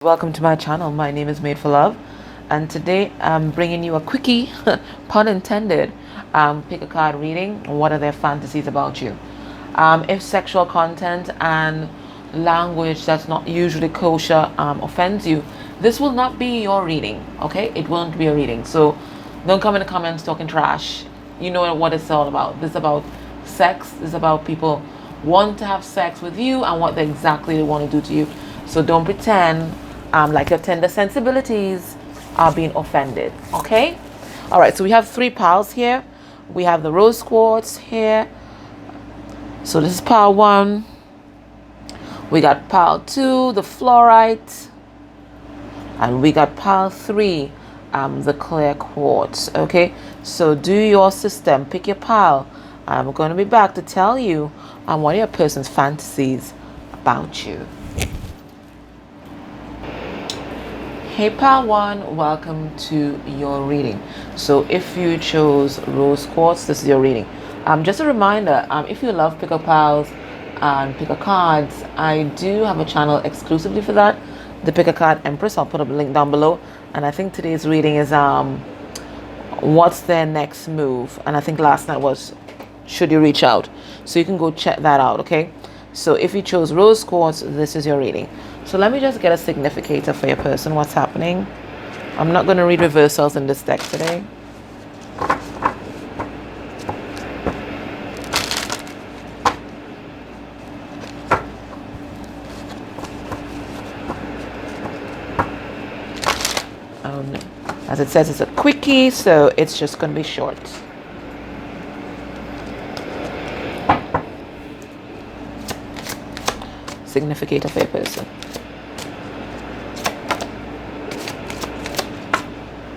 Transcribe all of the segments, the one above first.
Welcome to my channel. My name is Made for Love, and today I'm bringing you a quickie, pun intended, pick a card reading. What are their fantasies about you? If sexual content and language that's not usually kosher offends you, this will not be your reading, okay? It won't be a reading. So don't come in the comments talking trash. You know what it's all about. This is about sex. This is about people want to have sex with you and what exactly they want to do to you. So don't pretend like your tender sensibilities are being offended, okay? All right, so we have three piles here. We have the rose quartz here. So this is pile 1. We got pile 2, the fluorite. And we got pile 3, the clear quartz, okay? So do your system, pick your pile. I'm going to be back to tell you what are your person's fantasies about you. Hey pile 1, welcome to your reading. So if you chose rose quartz, this is your reading. Just a reminder, if you love pick-up piles and pick-a cards, I do have a channel exclusively for that, the Pick a Card Empress. I'll put up a link down below. And I think today's reading is what's their next move, and I think last night was should you reach out. So you can go check that out, okay? So if you chose rose quartz, this is your reading. So let me just get a significator for your person. What's happening? I'm not going to read reversals in this deck today. As it says, it's a quickie, so it's just going to be short. Significator for your person.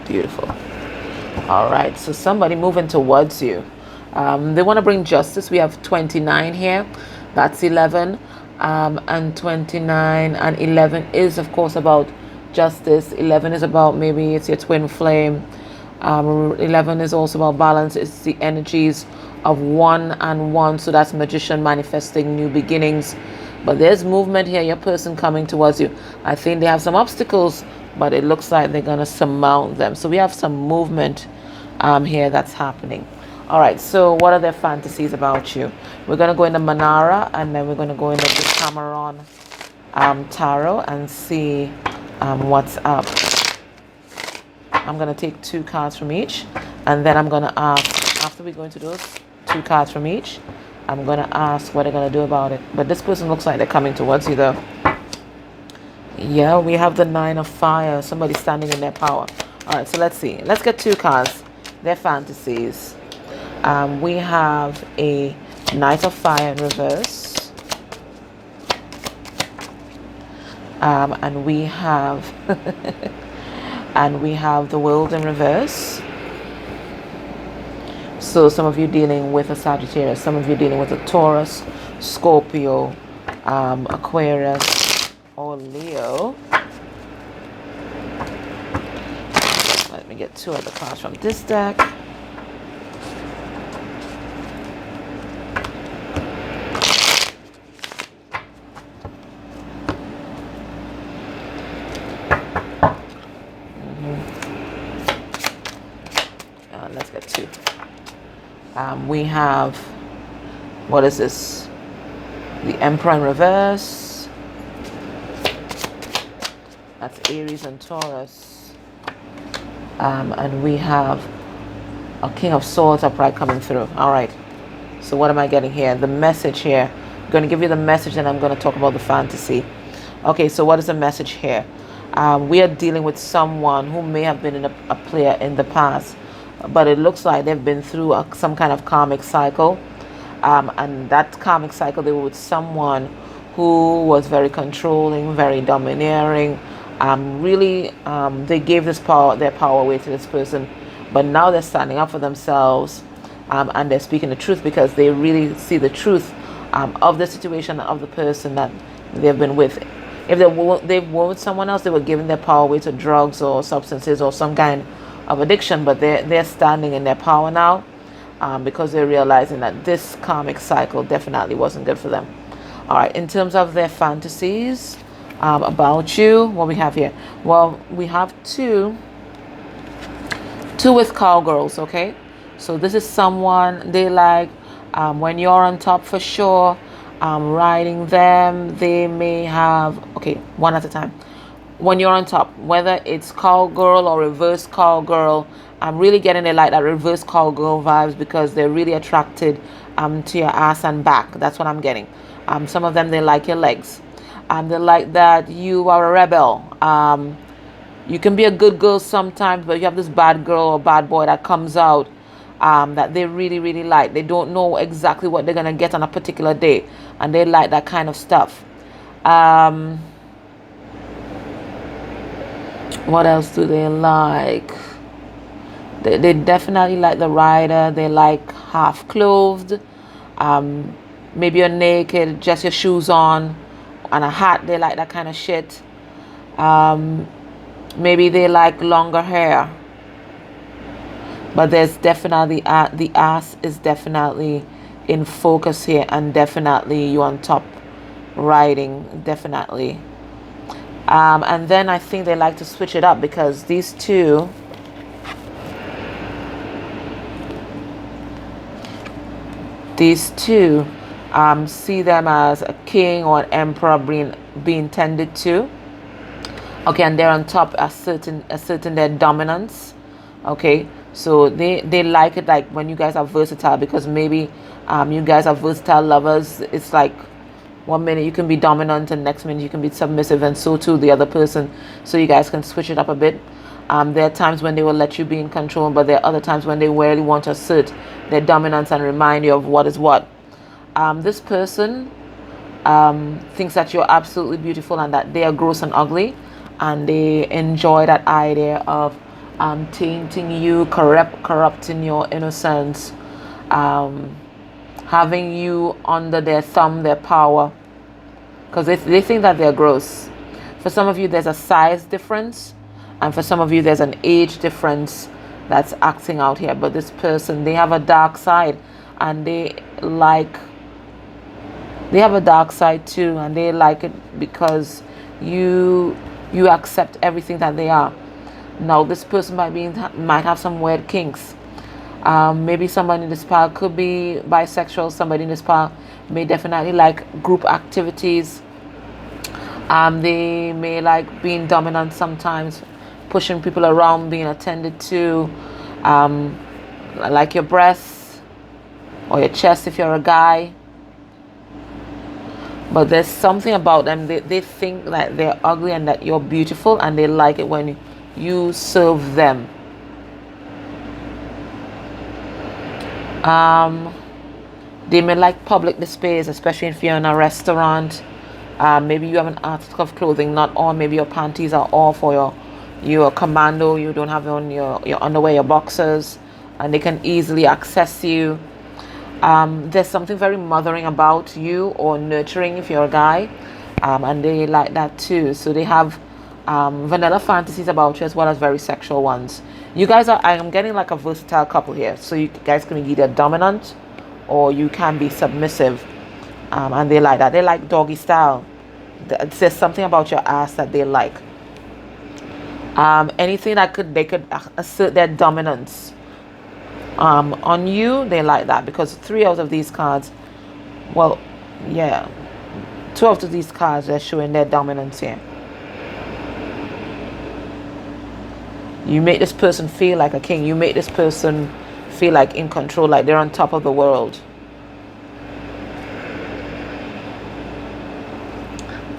Beautiful. All right, so somebody moving towards you. They want to bring justice. We have 29 here. That's 11. And 29 and 11 is, of course, about justice. 11 is about maybe it's your twin flame. 11 is also about balance. It's the energies of 1 and 1. So that's magician manifesting new beginnings. But there's movement here, your person coming towards you. I think they have some obstacles, but it looks like they're going to surmount them. So we have some movement here that's happening. All right, so what are their fantasies about you? We're going to go into Manara, and then we're going to go into the Cameron Tarot and see what's up. I'm going to take 2 cards from each, and then I'm going to ask, after we go into those 2 cards from each, I'm going to ask what they're going to do about it. But this person looks like they're coming towards you, though. Yeah, we have the 9 of fire. Somebody standing in their power. All right, so let's see. Let's get 2 cards. Their fantasies. We have a Knight of Fire in reverse. And we have... and we have the World in reverse. So some of you dealing with a Sagittarius, some of you dealing with a Taurus, Scorpio, Aquarius, or Leo. Let me get 2 other cards from this deck. Let's get 2. We have, what is this? The Emperor in reverse. That's Aries and Taurus. And we have a King of Swords upright coming through. All right. So what am I getting here? The message here. I'm going to give you the message, and I'm going to talk about the fantasy. Okay, so what is the message here? We are dealing with someone who may have been in a player in the past, but it looks like they've been through some kind of karmic cycle. And that karmic cycle, they were with someone who was very controlling, very domineering. They gave their power away to this person. But now they're standing up for themselves, and they're speaking the truth because they really see the truth of the situation of the person that they've been with. If they were with someone else, they were giving their power away to drugs or substances or some kind of addiction, but they're standing in their power now because they're realizing that this karmic cycle definitely wasn't good for them. All right, in terms of their fantasies, about you. What we have here? Well, we have two with cowgirls. Okay, so this is someone they like when you're on top for sure. Riding them, they may have, okay, one at a time. When you're on top, whether it's cowgirl or reverse cowgirl, I'm really getting it like that reverse cowgirl vibes, because they're really attracted to your ass and back. That's what I'm getting. Some of them, they like your legs. They like that you are a rebel. You can be a good girl sometimes, but you have this bad girl or bad boy that comes out that they really, really like. They don't know exactly what they're going to get on a particular day, and they like that kind of stuff. What else do they like? They definitely like the rider. They like half clothed. Maybe you're naked, just your shoes on and a hat. They like that kind of shit. Maybe they like longer hair. But there's definitely the ass is definitely in focus here, and definitely you on top riding, definitely. And then I think they like to switch it up, because these two see them as a king or an emperor being tended to. Okay, and they're on top, asserting their dominance. Okay, so they like it, like when you guys are versatile, because maybe you guys are versatile lovers. It's like 1 minute you can be dominant and next minute you can be submissive, and so too the other person. So you guys can switch it up a bit. There are times when they will let you be in control, but there are other times when they really want to assert their dominance and remind you of what is what. This person thinks that you're absolutely beautiful and that they are gross and ugly, and they enjoy that idea of tainting you, corrupting your innocence, having you under their thumb, their power, because they think that they're gross. For some of you, there's a size difference, and for some of you, there's an age difference that's acting out here. But this person, they have a dark side, and they have a dark side too, and they like it because you accept everything that they are. Now, this person might have some weird kinks. Maybe somebody in this pile could be bisexual. Somebody in this pile may definitely like group activities. They may like being dominant sometimes, pushing people around, being attended to, like your breasts or your chest if you're a guy. But there's something about them, they think that they're ugly and that you're beautiful, and they like it when you serve them. They may like public displays, especially if you're in a restaurant. Maybe you have an article of clothing not on, maybe your panties are off, or you're a commando, you don't have on your underwear, your boxers, and they can easily access you. There's something very mothering about you, or nurturing if you're a guy, and they like that too. So they have vanilla fantasies about you as well as very sexual ones. You guys I'm getting like a versatile couple here, so you guys can be either dominant or you can be submissive, and they like that. They like doggy style. There's something about your ass that they like. Anything that they could assert their dominance on you, they like that, because 3 out of these cards, well, yeah, 2 out of these cards, they're showing their dominance here. You make this person feel like a king. You make this person feel like in control, like they're on top of the world.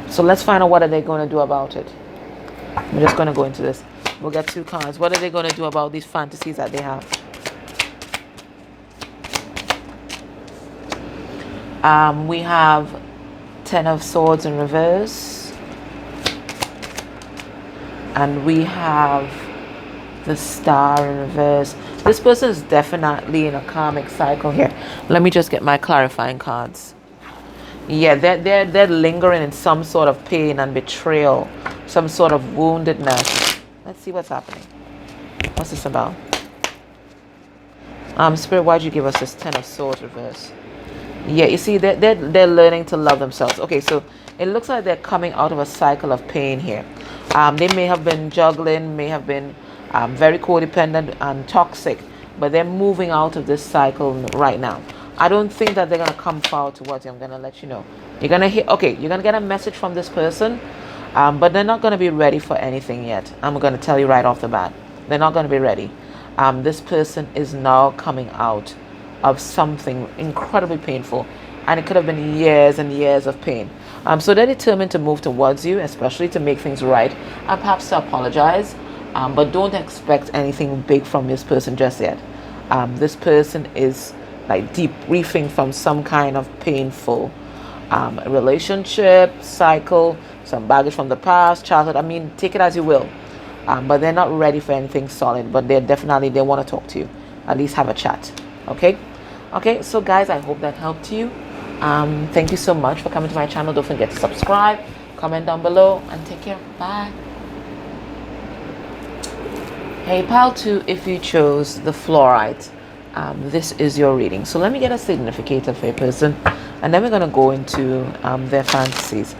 So let's find out what are they going to do about it. I'm just going to go into this. We'll get 2 cards. What are they going to do about these fantasies that they have? We have 10 of Swords in reverse. And we have the Star in reverse. This person is definitely in a karmic cycle here. Let me just get my clarifying cards. Yeah, they're lingering in some sort of pain and betrayal, some sort of woundedness. Let's see what's happening. What's this about? Spirit, why'd you give us this 10 of Swords reverse? Yeah, you see, they're learning to love themselves. Okay, so It looks like they're coming out of a cycle of pain here. They may have been juggling, may have been very codependent and toxic, but they're moving out of this cycle right now. I don't think that they're going to come forward towards you. I'm going to let you know. You're going to hear, okay, you're going to get a message from this person, but they're not going to be ready for anything yet. I'm going to tell you right off the bat. They're not going to be ready. This person is now coming out of something incredibly painful, and it could have been years and years of pain. So they're determined to move towards you, especially to make things right, and perhaps to apologize, but don't expect anything big from this person just yet. This person is like debriefing from some kind of painful relationship, cycle, some baggage from the past, childhood. I mean, take it as you will. But they're not ready for anything solid, but they want to talk to you, at least have a chat. Okay, so guys, I hope that helped you. Thank you so much for coming to my channel. Don't forget to subscribe, comment down below, and take care. Bye. Hey pile 2, if you chose the fluorite, this is your reading. So let me get a significator for a person, and then we're going to go into their fantasies.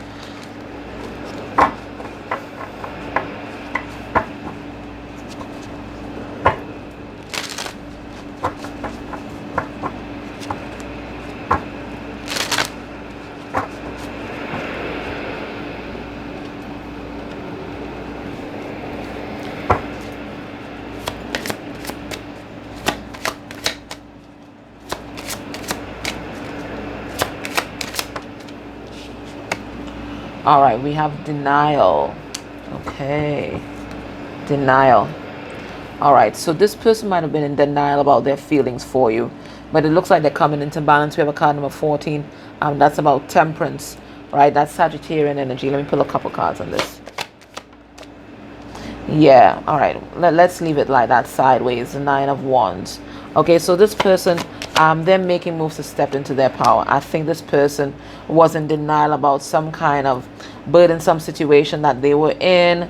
All right, we have denial. Okay, denial. All right, so this person might have been in denial about their feelings for you, but it looks like they're coming into balance. We have a card number 14. That's about temperance, right? That's Sagittarian energy. Let me pull a couple cards on this. Yeah, all right, let's leave it like that, sideways, the 9 of Wands. Okay, so this person, they're making moves to step into their power. I think this person was in denial about some kind of burdensome situation that they were in.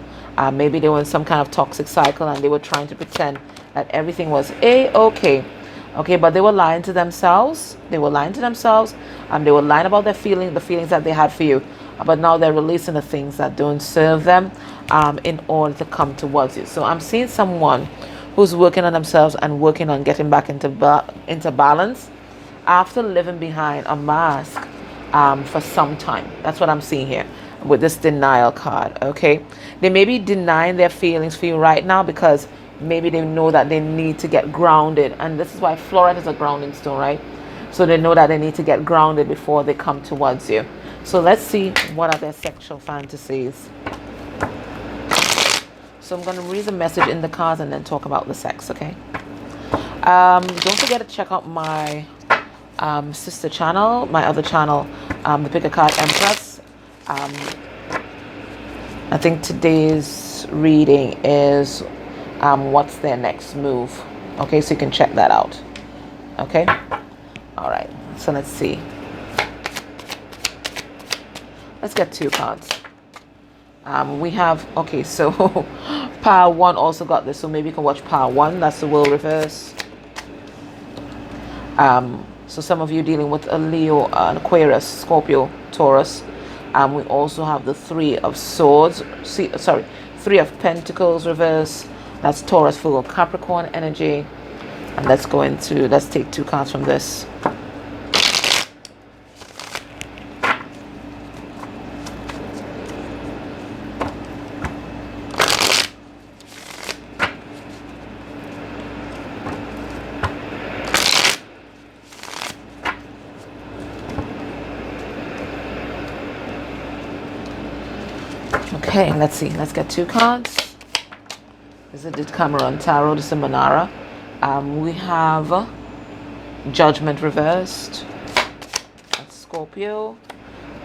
Maybe they were in some kind of toxic cycle, and they were trying to pretend that everything was okay. Okay, but they were lying to themselves. They were lying about their feelings, the feelings that they had for you. But now they're releasing the things that don't serve them in order to come towards you. So I'm seeing someone who's working on themselves and working on getting back into balance after living behind a mask for some time. That's what I'm seeing here with this denial card. Okay, they may be denying their feelings for you right now because maybe they know that they need to get grounded, and this is why fluorite is a grounding stone, right? So they know that they need to get grounded before they come towards you. So let's see, what are their sexual fantasies? So I'm going to read the message in the cards and then talk about the sex, okay? Don't forget to check out my sister channel, my other channel, the Pick a Card Empress. I think today's reading is what's their next move. Okay, so you can check that out. Okay? All right, so let's see. Let's get 2 cards. We have, okay, so pile 1 also got this, so maybe you can watch pile 1. That's the world reverse. So some of you dealing with a Leo, an Aquarius, Scorpio, Taurus. We also have the 3 of Swords, 3 of Pentacles reverse. That's Taurus, Virgo, Capricorn energy. And let's take 2 cards from this. Okay, let's see. Let's get 2 cards. This is the Decameron Tarot. This is Manara. We have Judgment reversed. That's Scorpio.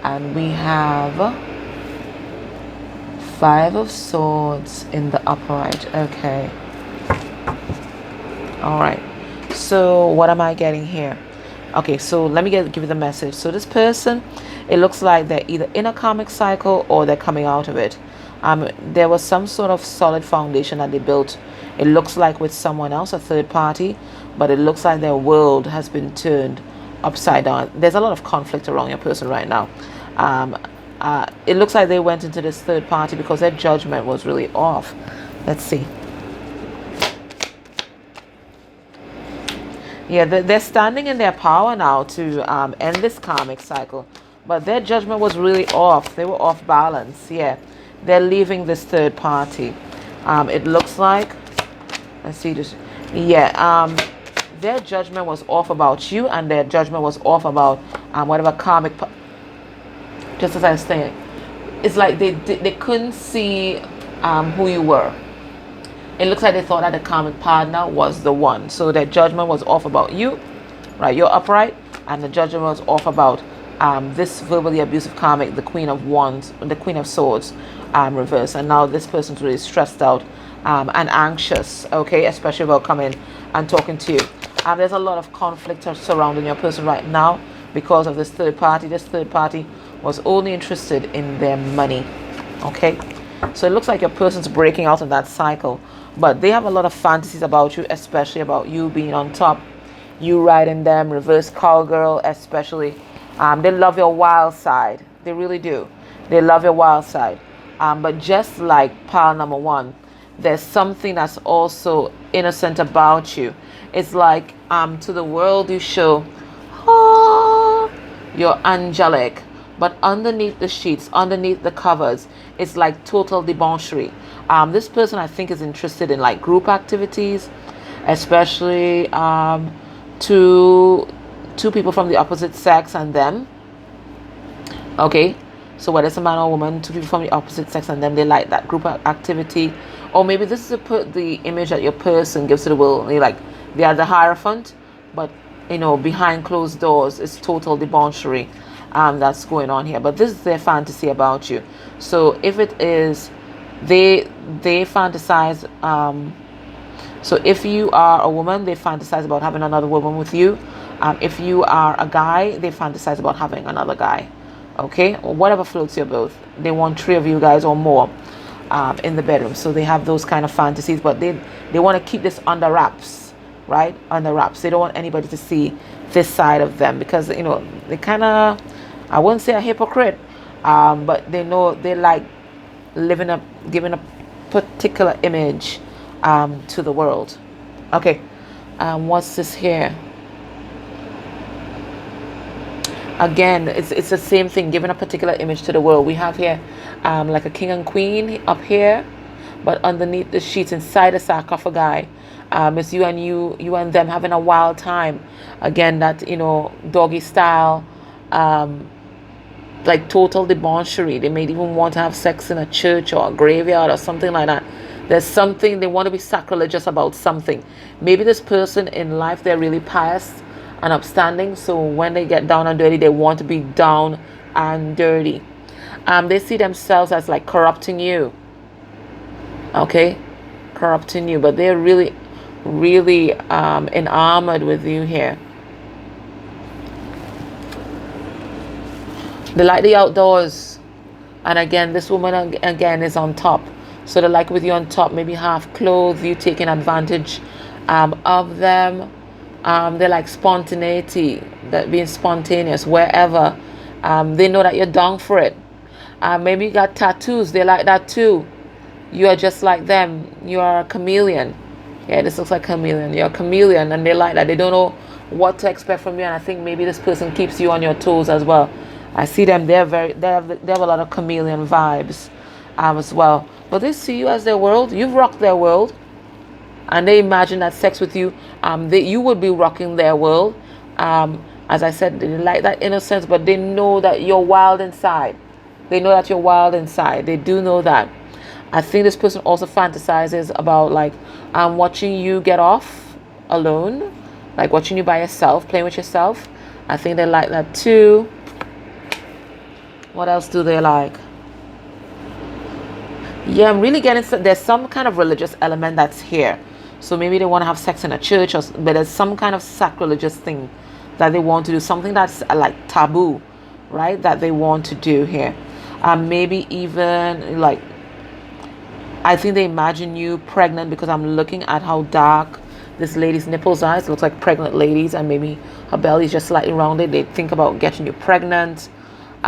And we have 5 of Swords in the upright. Okay. All right. So what am I getting here? Okay, so let me give you the message. So this person, it looks like they're either in a karmic cycle or they're coming out of it. There was some sort of solid foundation that they built. It looks like with someone else, a third party, but it looks like their world has been turned upside down. There's a lot of conflict around your person right now. It looks like they went into this third party because their judgment was really off. Let's see. Yeah, they're standing in their power now to end this karmic cycle. But their judgment was really off. They were off balance. Yeah, they're leaving this third party. It looks like, let's see this. Yeah, their judgment was off about you, and their judgment was off about whatever karmic. Just as I was saying, it's like they couldn't see who you were. It looks like they thought that the karmic partner was the one. So their judgment was off about you, right? You're upright, and the judgment was off about this verbally abusive karmic, the Queen of Wands, the Queen of Swords, reverse. And now this person's really stressed out and anxious, okay, especially about coming and talking to you. There's a lot of conflict surrounding your person right now because of this third party. This third party was only interested in their money, okay? So it looks like your person's breaking out of that cycle, but they have a lot of fantasies about you, especially about you being on top, you riding them, reverse cowgirl especially. They love your wild side. They really do. They love your wild side. But just like pile number one, there's something that's also innocent about you. It's like to the world you show, oh, you're angelic. But underneath the sheets, underneath the covers, it's like total debauchery. This person, I think, is interested in like group activities, especially two people from the opposite sex and them. Okay, so whether it's a man or woman, two people from the opposite sex and them, they like that group activity. Or maybe this is the image that your person gives to the world. They are the Hierophant, but behind closed doors, it's total debauchery. That's going on here, but this is their fantasy about you. So if it is, they fantasize. So if you are a woman, they fantasize about having another woman with you. If you are a guy, they fantasize about having another guy. Okay, or whatever floats your boat. They want 3 of you guys or more in the bedroom. So they have those kind of fantasies, but they want to keep this under wraps, right? Under wraps. They don't want anybody to see this side of them because they kind of, I wouldn't say a hypocrite, but they know they like giving a particular image to the world. Okay, what's this here? Again, it's the same thing, giving a particular image to the world. We have here like a king and queen up here, but underneath the sheets, inside the sarcophagi, it's you and them having a wild time. Again, that doggy style, like total debauchery. They may even want to have sex in a church or a graveyard or something like that. There's something, they want to be sacrilegious about something. Maybe this person in life, they're really pious and upstanding, so when they get down and dirty, they want to be down and dirty. They see themselves as like corrupting you, okay, corrupting you, but they're really enamored with you here. They like the outdoors, and again, this woman again is on top, so they like with you on top, maybe half clothed, you taking advantage of them. They like spontaneity, that being spontaneous wherever. They know that you're down for it. Maybe you got tattoos, they like that too. You are just like them. You are a chameleon. Yeah, this looks like chameleon. You're a chameleon, and they like that. They don't know what to expect from you, and I think maybe this person keeps you on your toes as well. I see them. They have a lot of chameleon vibes as well. But they see you as their world. You've rocked their world, and they imagine that sex with you, you would be rocking their world. As I said, they like that innocence, but they know that you're wild inside. They know that you're wild inside. They do know that. I think this person also fantasizes about like watching you get off alone, like watching you by yourself, playing with yourself. I think they like that too. What else do they like? Yeah, I'm really getting, there's some kind of religious element that's here. So maybe they want to have sex in a church, but there's some kind of sacrilegious thing that they want to do, something that's like taboo, right, that they want to do here. Maybe even like, I think they imagine you pregnant, because I'm looking at how dark this lady's nipples are. It looks like pregnant ladies, and maybe her belly is just slightly rounded. They think about getting you pregnant.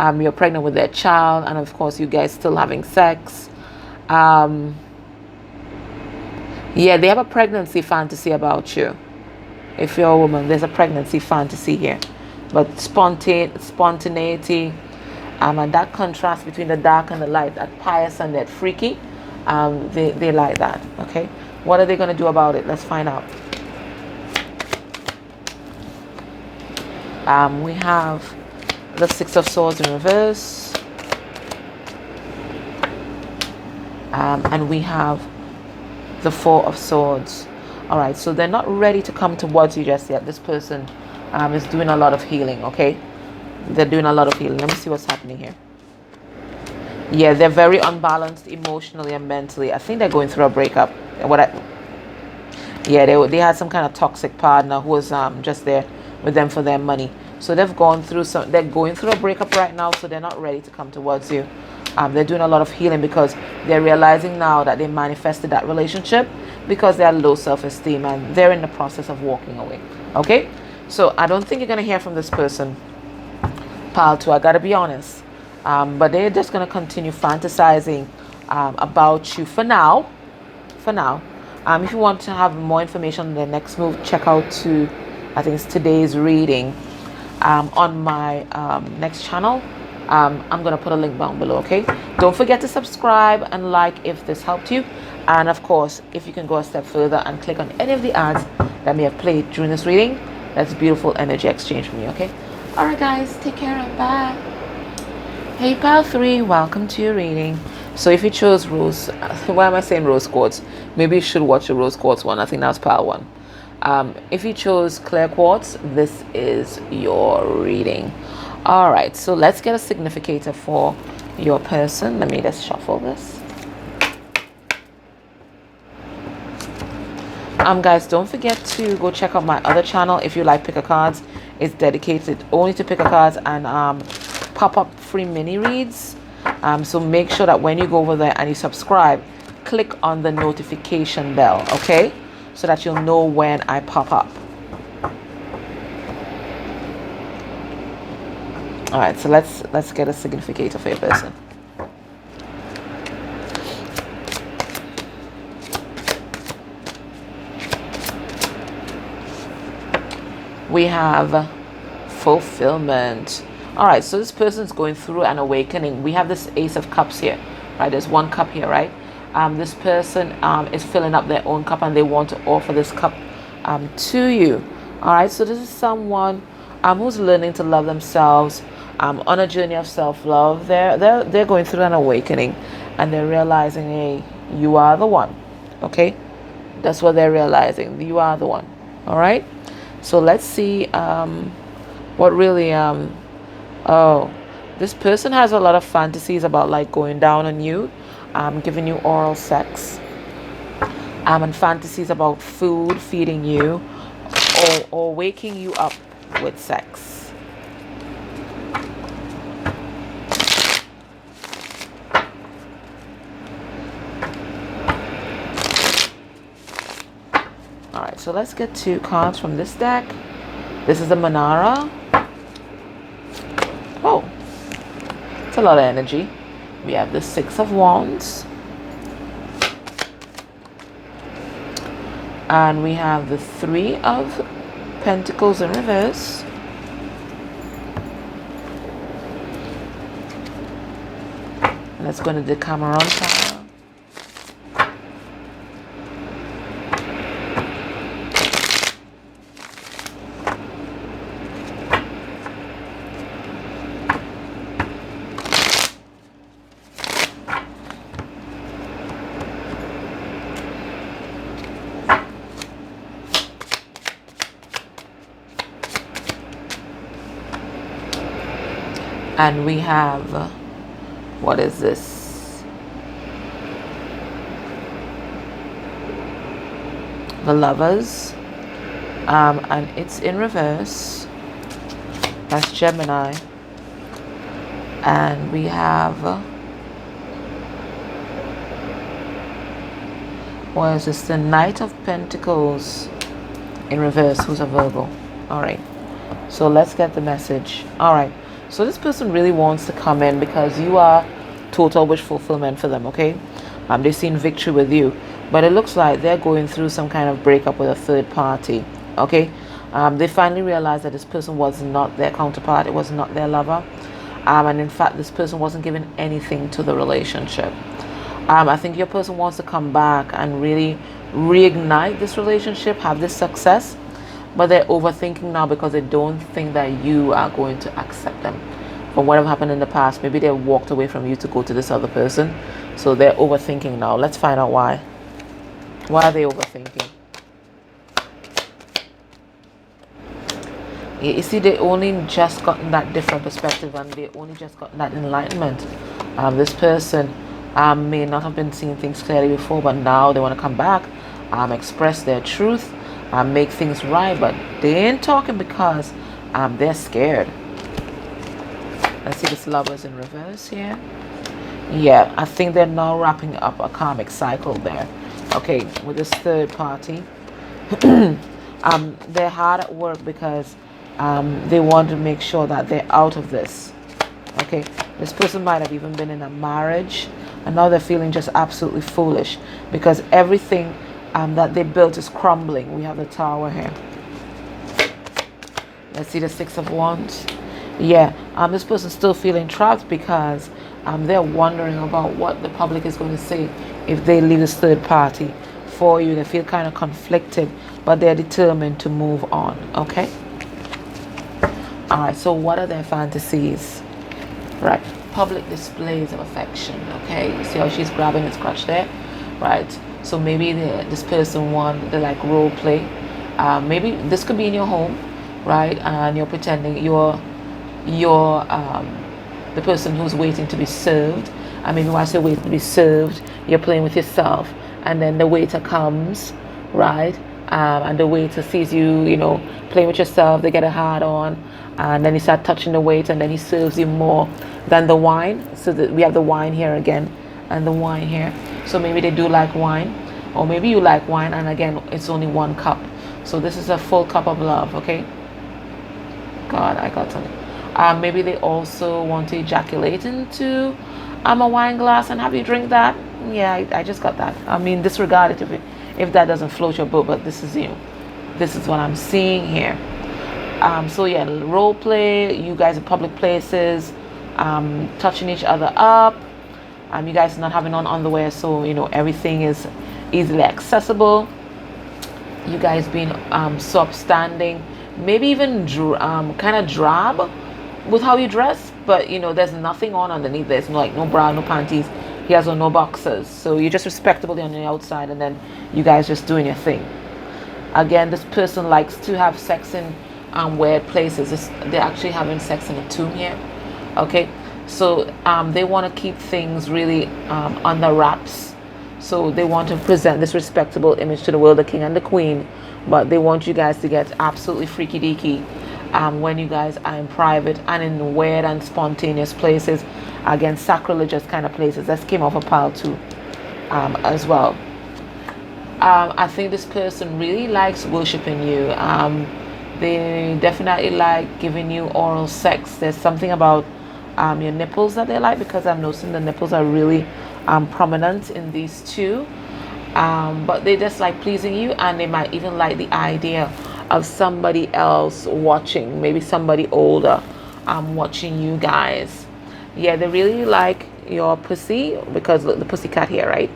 You're pregnant with their child, and of course you guys still having sex. Yeah, they have a pregnancy fantasy about you. If you're a woman, there's a pregnancy fantasy here. But spontaneity, and that contrast between the dark and the light, that pious and that freaky, they like that. Okay, what are they going to do about it? Let's find out. We have the Six of Swords in reverse, and we have the Four of Swords. All right, so they're not ready to come towards you just yet. This person is doing a lot of healing. Okay, they're doing a lot of healing. Let me see what's happening here. Yeah, they're very unbalanced emotionally and mentally. I think they're going through a breakup. Yeah, they had some kind of toxic partner who was just there with them for their money. So they're going through a breakup right now, so they're not ready to come towards you. They're doing a lot of healing because they're realizing now that they manifested that relationship because they had low self-esteem, and they're in the process of walking away. Okay, so I don't think you're going to hear from this person, pal, too. I got to be honest. But they're just going to continue fantasizing about you for now. If you want to have more information on the next move, check out I think it's today's reading on my next channel. I'm going to put a link down below. Okay, don't forget to subscribe and like if this helped you, and of course if you can go a step further and click on any of the ads that may have played during this reading, that's beautiful energy exchange from you. Okay, all right guys, take care and bye. Hey pal 3, welcome to your reading. So if you chose rose, why am I saying rose quartz? Maybe you should watch the rose quartz one. I think that's pal 1. If you chose clear quartz, this is your reading. All right, so let's get a significator for your person. Let me just shuffle this. Guys, don't forget to go check out my other channel if you like picker cards. It's dedicated only to picker cards and pop-up free mini reads. So make sure that when you go over there and you subscribe, click on the notification bell, okay, so that you'll know when I pop up. All right, so let's get a significator for your person. We have fulfillment. All right, so this person's going through an awakening. We have this Ace of Cups here, right? There's one cup here, right? This person is filling up their own cup, and they want to offer this cup to you. All right, so this is someone who's learning to love themselves, on a journey of self-love. They're going through an awakening, and they're realizing, hey, you are the one. Okay, that's what they're realizing. You are the one. All right, so let's see what really oh, this person has a lot of fantasies about like going down on you, giving you oral sex, and fantasies about food, feeding you, or waking you up with sex. All right, so let's get 2 cards from this deck. This is the Manara. Oh, it's a lot of energy. We have the 6 of Wands. And we have the 3 of Pentacles in reverse. And let's go to the Cameron Tower. And we have, what is this? The Lovers. And it's in reverse. That's Gemini. And we have, what is this? The Knight of Pentacles in reverse, who's a Virgo. All right. So let's get the message. All right. So this person really wants to come in because you are total wish fulfillment for them, okay? They've seen victory with you, but it looks like they're going through some kind of breakup with a third party, okay? They finally realized that this person was not their counterpart, it was not their lover, and in fact this person wasn't giving anything to the relationship. I think your person wants to come back and really reignite this relationship, have this success, but they're overthinking now because they don't think that you are going to accept them from whatever happened in the past. Maybe they walked away from you to go to this other person, so they're overthinking now. Let's find out why. Why are they overthinking? You see, they only just gotten that different perspective, and they only just gotten that enlightenment. This person may not have been seeing things clearly before, but now they want to come back, express their truth, make things right, but they ain't talking because they're scared. Let's see this Lovers in reverse here. Yeah, I think they're now wrapping up a karmic cycle there. Okay, with this third party. They're hard at work because they want to make sure that they're out of this. Okay, this person might have even been in a marriage, and now they're feeling just absolutely foolish because everything that they built is crumbling. We have the Tower here. Let's see the Six of Wands. Yeah, this person's still feeling trapped because they're wondering about what the public is going to say if they leave this third party for you. They feel kind of conflicted, but they're determined to move on. Okay. All right. So what are their fantasies? Right. Public displays of affection. Okay. You see how she's grabbing his crotch there, right? So maybe this person want the like role play. Maybe this could be in your home, right? And you're pretending you're the person who's waiting to be served. And maybe while you're waiting to be served, you're playing with yourself, and then the waiter comes, right? And the waiter sees you, you know, playing with yourself. They get a hard on, and then you start touching the waiter, and then he serves you more than the wine. So that we have the wine here again, and the wine here. So maybe they do like wine, or maybe you like wine, and again, it's only 1 cup. So this is a full cup of love, okay? God, I got something. Maybe they also want to ejaculate into a wine glass and have you drink that. Yeah, I just got that. I mean, disregard it if that doesn't float your boat, but this is you. This is what I'm seeing here. So yeah, role play, you guys in public places, touching each other up. You guys not having on underwear, so you know everything is easily accessible. You guys being so upstanding, maybe even kind of drab with how you dress, but you know there's nothing on underneath. There's like no bra, no panties. He has on no boxers, so you're just respectably on the outside, and then you guys just doing your thing. Again, this person likes to have sex in weird places. They're actually having sex in a tomb here. Okay, so they want to keep things really under wraps. So they want to present this respectable image to the world, the king and the queen, but they want you guys to get absolutely freaky deaky when you guys are in private and in weird and spontaneous places. Again, sacrilegious kind of places. That came off a pile too as well. I think this person really likes worshiping you. They definitely like giving you oral sex. There's something about your nipples that they like, because I'm noticing the nipples are really prominent in these two. But they just like pleasing you, and they might even like the idea of somebody else watching, maybe somebody older watching you guys. Yeah, they really like your pussy, because look, the pussycat here, right?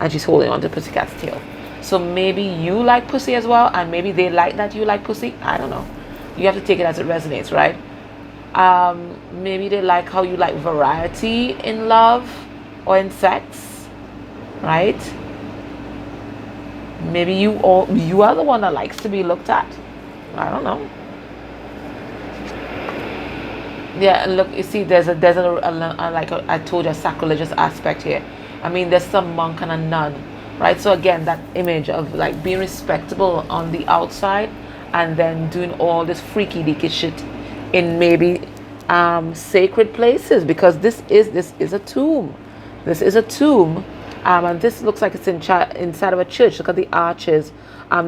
And she's holding on to the pussycat's tail. So maybe you like pussy as well, and maybe they like that you like pussy. I don't know. You have to take it as it resonates, right? Maybe they like how you like variety in love or in sex, right? Maybe you are the one that likes to be looked at. I don't know. Yeah, look, you see, there's like I told you, a sacrilegious aspect here. I mean, there's some monk and a nun, right? So again, that image of like being respectable on the outside, and then doing all this freaky deaky shit in maybe sacred places, because this is a tomb. This is a tomb, and this looks like it's inside of a church. Look at the arches.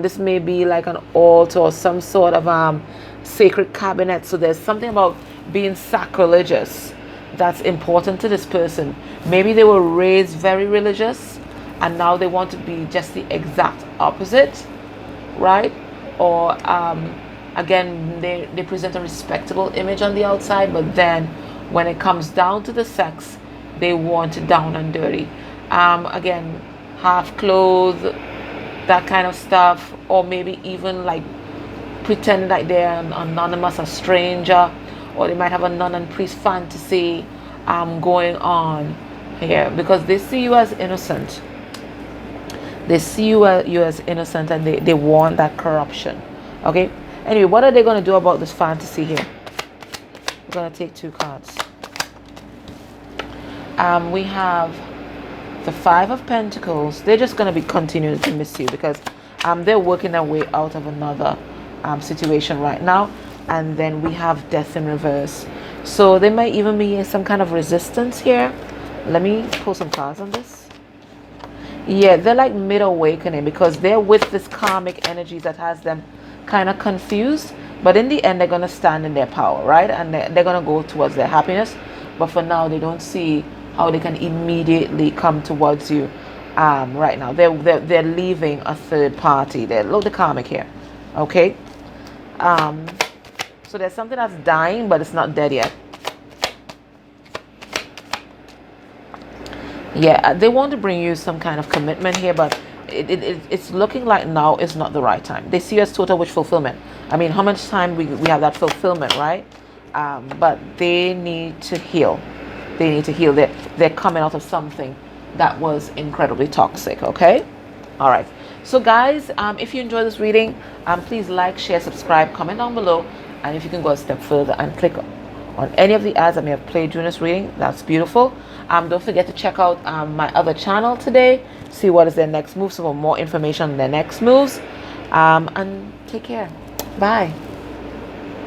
This may be like an altar or some sort of sacred cabinet. So there's something about being sacrilegious that's important to this person. Maybe they were raised very religious and now they want to be just the exact opposite, right? Or again, they present a respectable image on the outside, but then when it comes down to the sex, they want it down and dirty. Again, half clothed, that kind of stuff, or maybe even like pretending like they're an anonymous, a stranger, or they might have a nun and priest fantasy going on here, because they see you as innocent. They see you as innocent, and they want that corruption. Okay, anyway, what are they going to do about this fantasy here? We're going to take 2 cards. We have the 5 of Pentacles. They're just going to be continuing to miss you, because they're working their way out of another situation right now. And then we have Death in reverse. So there might even be some kind of resistance here. Let me pull some cards on this. Yeah, they're like mid-awakening, because they're with this karmic energy that has them kind of confused. But in the end, they're going to stand in their power, right? And they're going to go towards their happiness. But for now, they don't see how they can immediately come towards you right now. They're leaving a third party. Look, the karmic here. Okay? So there's something that's dying, but it's not dead yet. Yeah, they want to bring you some kind of commitment here, but it's looking like now is not the right time. They see you as total wish fulfillment. I mean, how much time we have that fulfillment, right? But they need to heal. They need to heal. They're coming out of something that was incredibly toxic, okay? All right. So guys, if you enjoy this reading, please like, share, subscribe, comment down below. And if you can go a step further and click on any of the ads that may have played during this reading, that's beautiful. Don't forget to check out my other channel today, see what is their next move, so for more information on their next moves. And take care. Bye.